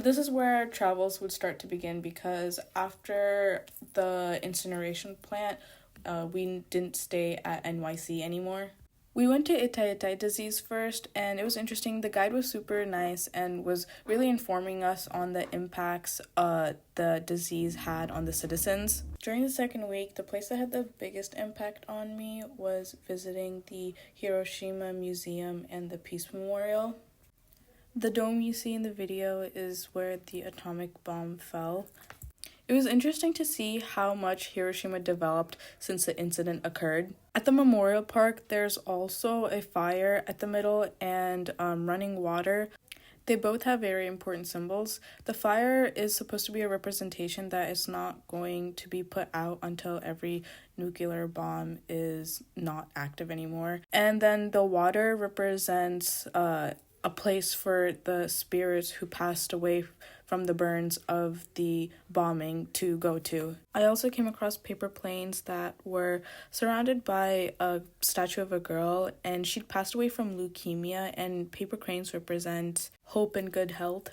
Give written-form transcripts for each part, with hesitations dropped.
this is where our travels would start to begin, because after the incineration plant, we didn't stay at NYC anymore. We went to Itaiatai disease first, and it was interesting. The guide was super nice and was really informing us on the impacts the disease had on the citizens. During the second week, the place that had the biggest impact on me was visiting the Hiroshima Museum and the Peace Memorial. The dome you see in the video is where the atomic bomb fell. It was interesting to see how much Hiroshima developed since the incident occurred. At the memorial park, there's also a fire at the middle and running water. They both have very important symbols. The fire is supposed to be a representation that it's not going to be put out until every nuclear bomb is not active anymore. And then the water represents a place for the spirits who passed away from the burns of the bombing to go to. I also came across paper planes that were surrounded by a statue of a girl, and she'd passed away from leukemia, and paper cranes represent hope and good health.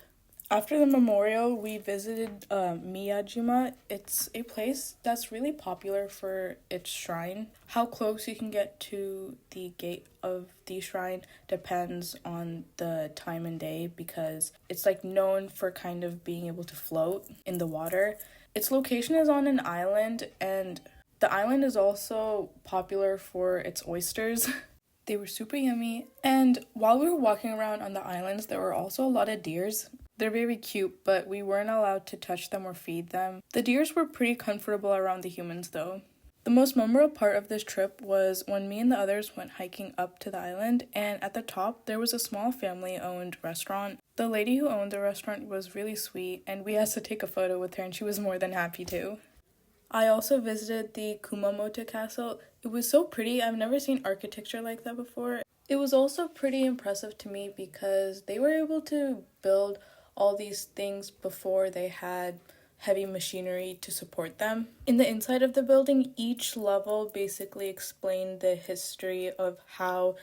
After the memorial, we visited Miyajima. It's a place that's really popular for its shrine. How close you can get to the gate of the shrine depends on the time and day, because it's known for kind of being able to float in the water. Its location is on an island, and the island is also popular for its oysters. They were super yummy, and while we were walking around on the islands, there were also a lot of deers. They're very cute, but we weren't allowed to touch them or feed them. The deers were pretty comfortable around the humans, though. The most memorable part of this trip was when me and the others went hiking up to the island, and at the top, there was a small family-owned restaurant. The lady who owned the restaurant was really sweet, and we asked to take a photo with her, and she was more than happy to. I also visited the Kumamoto Castle. It was so pretty. I've never seen architecture like that before. It was also pretty impressive to me because they were able to build all these things before they had heavy machinery to support them. In the inside of the building, each level basically explained the history of how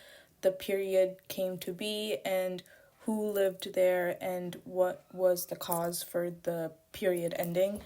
the period came to be and who lived there and what was the cause for the period ending.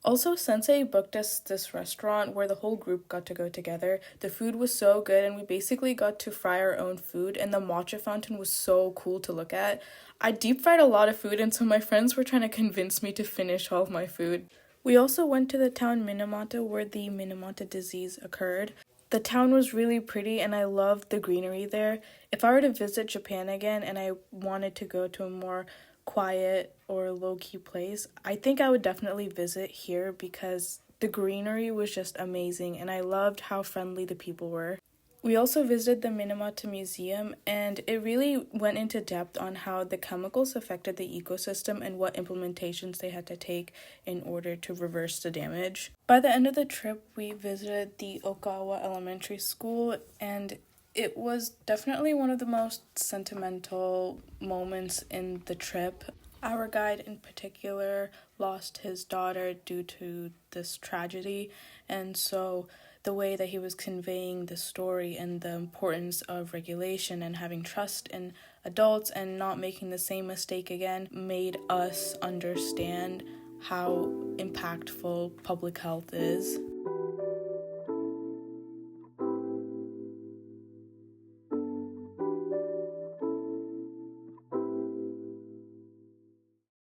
Also, Sensei booked us this restaurant where the whole group got to go together. The food was so good, and we basically got to fry our own food, and the matcha fountain was so cool to look at. I deep fried a lot of food, and so my friends were trying to convince me to finish all of my food. We also went to the town Minamata where the Minamata disease occurred. The town was really pretty, and I loved the greenery there. If I were to visit Japan again and I wanted to go to a more quiet or low-key place, I think I would definitely visit here because the greenery was just amazing, and I loved how friendly the people were. We also visited the Minamata Museum, and it really went into depth on how the chemicals affected the ecosystem and what implementations they had to take in order to reverse the damage. By the end of the trip, we visited the Okawa Elementary School, and it was definitely one of the most sentimental moments in the trip. Our guide in particular lost his daughter due to this tragedy, and so the way that he was conveying the story and the importance of regulation and having trust in adults and not making the same mistake again made us understand how impactful public health is.